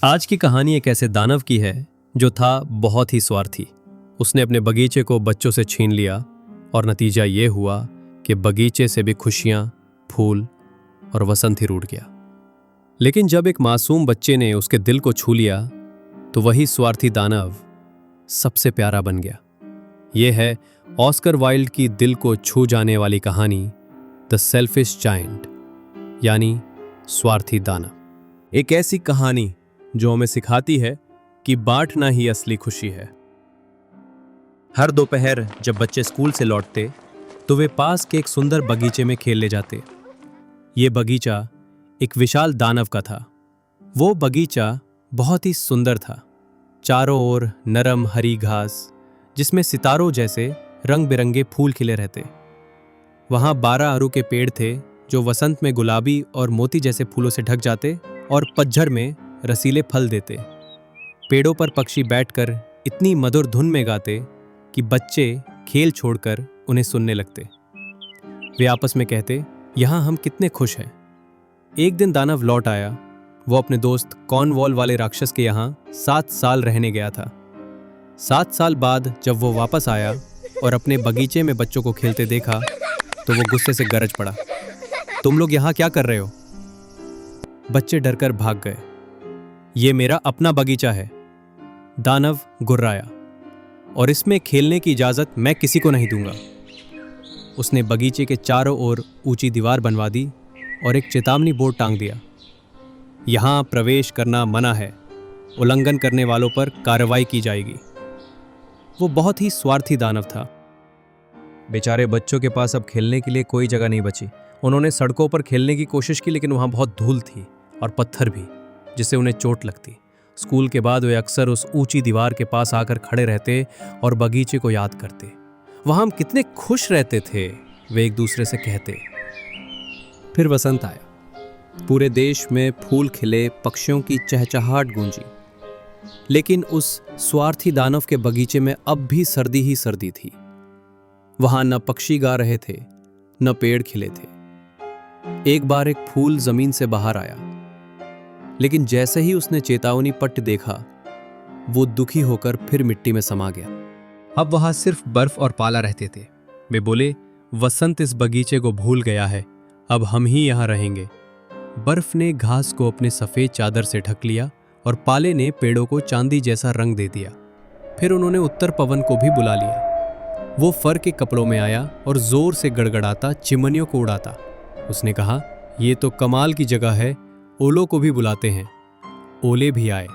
आज की कहानी एक ऐसे दानव की है जो था बहुत ही स्वार्थी। उसने अपने बगीचे को बच्चों से छीन लिया और नतीजा ये हुआ कि बगीचे से भी खुशियां, फूल और वसंत ही रूठ गया। लेकिन जब एक मासूम बच्चे ने उसके दिल को छू लिया तो वही स्वार्थी दानव सबसे प्यारा बन गया। यह है ऑस्कर वाइल्ड की दिल को छू जाने वाली कहानी द सेल्फिश जायंट, यानी स्वार्थी दानव। एक ऐसी कहानी जो हमें सिखाती है कि बांटना ही असली खुशी है। हर दोपहर जब बच्चे स्कूल से लौटते तो वे पास के एक सुंदर बगीचे में खेलने जाते। ये बगीचा एक विशाल दानव का था। वो बगीचा बहुत ही सुंदर था। चारों ओर नरम हरी घास जिसमें सितारों जैसे रंग बिरंगे फूल खिले रहते। वहां 12 अरू के पेड़ थे जो वसंत में गुलाबी और मोती जैसे फूलों से ढक जाते और पतझड़ में रसीले फल देते। पेड़ों पर पक्षी बैठकर इतनी मधुर धुन में गाते कि बच्चे खेल छोड़कर उन्हें सुनने लगते। वे आपस में कहते, यहाँ हम कितने खुश हैं। एक दिन दानव लौट आया। वो अपने दोस्त कॉर्नवॉल वाले राक्षस के यहाँ 7 साल रहने गया था। 7 साल बाद जब वो वापस आया और अपने बगीचे में बच्चों को खेलते देखा तो वो गुस्से से गरज पड़ा, तुम लोग यहाँ क्या कर रहे हो? बच्चे डरकर भाग गए। ये मेरा अपना बगीचा है, दानव गुर्राया, और इसमें खेलने की इजाजत मैं किसी को नहीं दूंगा। उसने बगीचे के चारों ओर ऊंची दीवार बनवा दी और एक चेतावनी बोर्ड टांग दिया। यहां प्रवेश करना मना है, उल्लंघन करने वालों पर कार्रवाई की जाएगी। वो बहुत ही स्वार्थी दानव था। बेचारे बच्चों के पास अब खेलने के लिए कोई जगह नहीं बची। उन्होंने सड़कों पर खेलने की कोशिश की, लेकिन वहां बहुत धूल थी और पत्थर भी, जिससे उन्हें चोट लगती। स्कूल के बाद वे अक्सर उस ऊंची दीवार के पास आकर खड़े रहते और बगीचे को याद करते। वहां हम कितने खुश रहते थे, वे एक दूसरे से कहते। फिर वसंत आया। पूरे देश में फूल खिले, पक्षियों की चहचहाहट गूंजी। लेकिन उस स्वार्थी दानव के बगीचे में अब भी सर्दी ही सर्दी थी। वहां न पक्षी गा रहे थे, न पेड़ खिले थे। एक बार एक फूल जमीन से बाहर आया, लेकिन जैसे ही उसने चेतावनी पट्ट देखा, वो दुखी होकर फिर मिट्टी में समा गया। अब वहां सिर्फ बर्फ और पाला रहते थे। वे बोले, वसंत इस बगीचे को भूल गया है, अब हम ही यहां रहेंगे। बर्फ ने घास को अपने सफेद चादर से ढक लिया और पाले ने पेड़ों को चांदी जैसा रंग दे दिया। फिर उन्होंने उत्तर पवन को भी बुला लिया। वो फर के कपड़ों में आया और जोर से गड़गड़ाता चिमनियों को उड़ाता। उसने कहा, ये तो कमाल की जगह है, ओलों को भी बुलाते हैं। ओले भी आए।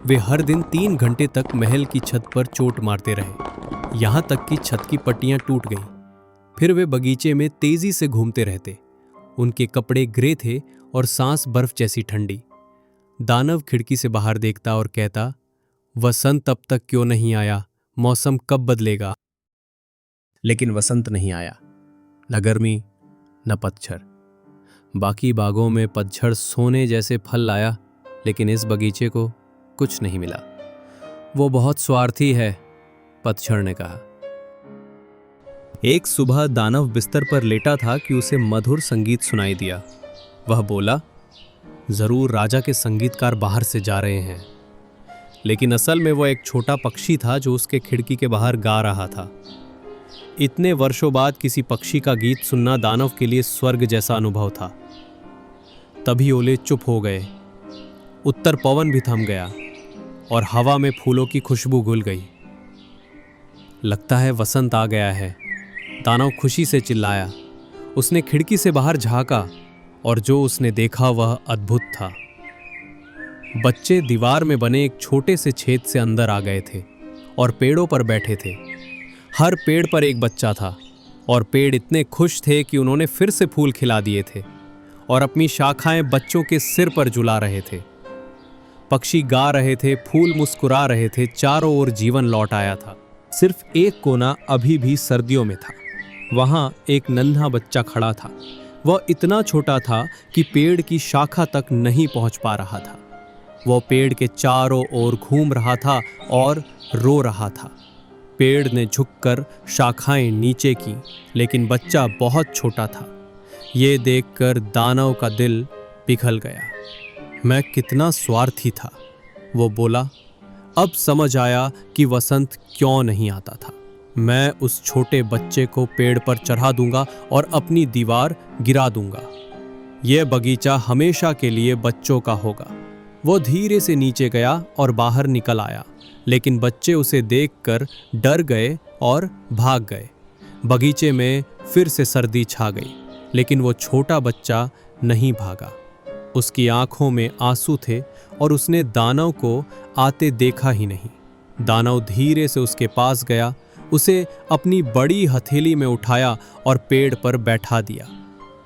वे हर दिन 3 घंटे तक महल की छत पर चोट मारते रहे, यहां तक कि छत की पट्टियां टूट गईं। फिर वे बगीचे में तेजी से घूमते रहते। उनके कपड़े ग्रे थे और सांस बर्फ जैसी ठंडी। दानव खिड़की से बाहर देखता और कहता, वसंत अब तक क्यों नहीं आया? मौसम कब बदलेगा? लेकिन वसंत नहीं आया, न गर्मी न पतझड़। बाकी बागों में पतझड़ सोने जैसे फल लाया, लेकिन इस बगीचे को कुछ नहीं मिला। वो बहुत स्वार्थी है, पतझड़ ने कहा। एक सुबह दानव बिस्तर पर लेटा था कि उसे मधुर संगीत सुनाई दिया। वह बोला, जरूर राजा के संगीतकार बाहर से जा रहे हैं। लेकिन असल में वो एक छोटा पक्षी था जो उसके खिड़की के बाहर गा रहा था। इतने वर्षों बाद किसी पक्षी का गीत सुनना दानव के लिए स्वर्ग जैसा अनुभव था। तभी ओले चुप हो गए, उत्तर पवन भी थम गया और हवा में फूलों की खुशबू घुल गई। लगता है वसंत आ गया है, दानव खुशी से चिल्लाया। उसने खिड़की से बाहर झांका और जो उसने देखा वह अद्भुत था। बच्चे दीवार में बने एक छोटे से छेद से अंदर आ गए थे और पेड़ों पर बैठे थे। हर पेड़ पर एक बच्चा था और पेड़ इतने खुश थे कि उन्होंने फिर से फूल खिला दिए थे और अपनी शाखाएं बच्चों के सिर पर झुला रहे थे। पक्षी गा रहे थे, फूल मुस्कुरा रहे थे, चारों ओर जीवन लौट आया था। सिर्फ एक कोना अभी भी सर्दियों में था। वहां एक नन्हा बच्चा खड़ा था। वह इतना छोटा था कि पेड़ की शाखा तक नहीं पहुंच पा रहा था। वह पेड़ के चारों ओर घूम रहा था और रो रहा था। पेड़ ने झुककर शाखाएं नीचे की, लेकिन बच्चा बहुत छोटा था। ये देखकर दानव का दिल पिघल गया। मैं कितना स्वार्थी था, वो बोला, अब समझ आया कि वसंत क्यों नहीं आता था। मैं उस छोटे बच्चे को पेड़ पर चढ़ा दूंगा और अपनी दीवार गिरा दूंगा। यह बगीचा हमेशा के लिए बच्चों का होगा। वो धीरे से नीचे गया और बाहर निकल आया, लेकिन बच्चे उसे देखकर डर गए और भाग गए। बगीचे में फिर से सर्दी छा गई, लेकिन वो छोटा बच्चा नहीं भागा। उसकी आंखों में आंसू थे और उसने दानव को आते देखा ही नहीं। दानव धीरे से उसके पास गया, उसे अपनी बड़ी हथेली में उठाया और पेड़ पर बैठा दिया।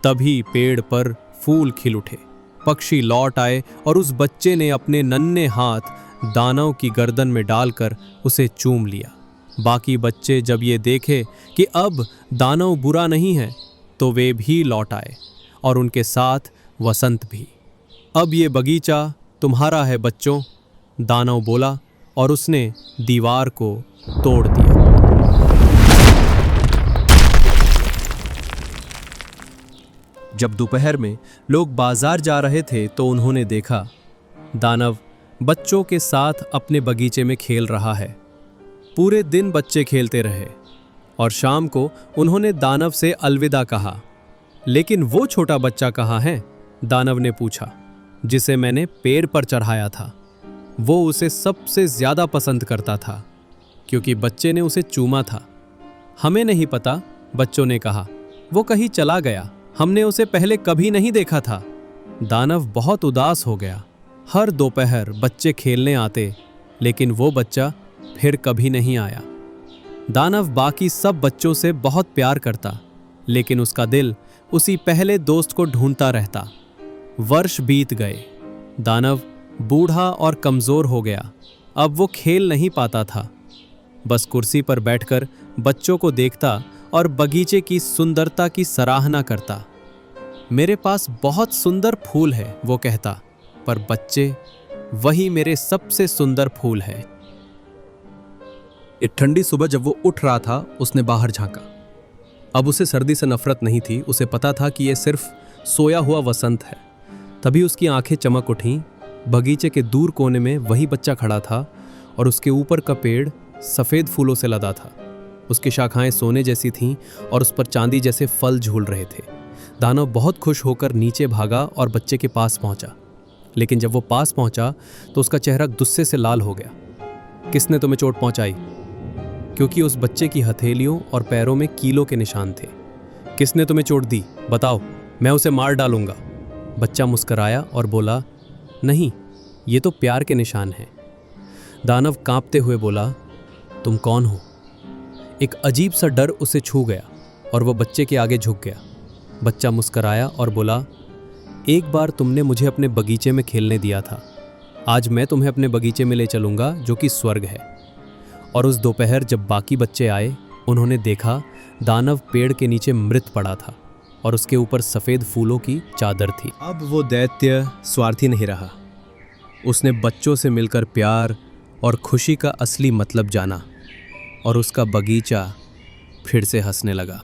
तभी पेड़ पर फूल खिल उठे, पक्षी लौट आए और उस बच्चे ने अपने नन्हे हाथ दानव की गर्दन में डालकर उसे चूम लिया। बाकी बच्चे जब ये देखे कि अब दानव बुरा नहीं है, तो वे भी लौट आए और उनके साथ वसंत भी। अब ये बगीचा तुम्हारा है बच्चों, दानव बोला और उसने दीवार को तोड़ दिया। जब दोपहर में लोग बाजार जा रहे थे तो उन्होंने देखा दानव बच्चों के साथ अपने बगीचे में खेल रहा है। पूरे दिन बच्चे खेलते रहे और शाम को उन्होंने दानव से अलविदा कहा। लेकिन वो छोटा बच्चा कहाँ है? दानव ने पूछा, जिसे मैंने पेड़ पर चढ़ाया था। वो उसे सबसे ज्यादा पसंद करता था क्योंकि बच्चे ने उसे चूमा था। हमें नहीं पता, बच्चों ने कहा, वो कहीं चला गया, हमने उसे पहले कभी नहीं देखा था। दानव बहुत उदास हो गया। हर दोपहर बच्चे खेलने आते, लेकिन वो बच्चा फिर कभी नहीं आया। दानव बाकी सब बच्चों से बहुत प्यार करता, लेकिन उसका दिल उसी पहले दोस्त को ढूंढता रहता। वर्ष बीत गए। दानव बूढ़ा और कमजोर हो गया। अब वो खेल नहीं पाता था, बस कुर्सी पर बैठकर बच्चों को देखता और बगीचे की सुंदरता की सराहना करता। मेरे पास बहुत सुंदर फूल है, वो कहता, पर बच्चे, वही मेरे सबसे सुंदर फूल है। एक ठंडी सुबह जब वो उठ रहा था, उसने बाहर झांका। अब उसे सर्दी से नफरत नहीं थी, उसे पता था कि यह सिर्फ सोया हुआ वसंत है। तभी उसकी आंखें चमक उठीं। बगीचे के दूर कोने में वही बच्चा खड़ा था और उसके ऊपर का पेड़ सफ़ेद फूलों से लदा था। उसकी शाखाएं सोने जैसी थीं और उस पर चांदी जैसे फल झूल रहे थे। दानव बहुत खुश होकर नीचे भागा और बच्चे के पास पहुंचा। लेकिन जब वो पास पहुंचा तो उसका चेहरा गुस्से से लाल हो गया। किसने तुम्हें चोट पहुंचाई? क्योंकि उस बच्चे की हथेलियों और पैरों में कीलों के निशान थे। किसने तुम्हें चोट दी? बताओ, मैं उसे मार डालूंगा। बच्चा मुस्कराया और बोला, नहीं, ये तो प्यार के निशान हैं। दानव कांपते हुए बोला, तुम कौन हो? एक अजीब सा डर उसे छू गया और वो बच्चे के आगे झुक गया। बच्चा मुस्कराया और बोला, एक बार तुमने मुझे अपने बगीचे में खेलने दिया था। आज मैं तुम्हें अपने बगीचे में ले चलूंगा, जो कि स्वर्ग है। और उस दोपहर जब बाकी बच्चे आए, उन्होंने देखा दानव पेड़ के नीचे मृत पड़ा था और उसके ऊपर सफ़ेद फूलों की चादर थी। अब वो दैत्य स्वार्थी नहीं रहा। उसने बच्चों से मिलकर प्यार और खुशी का असली मतलब जाना और उसका बगीचा फिर से हंसने लगा।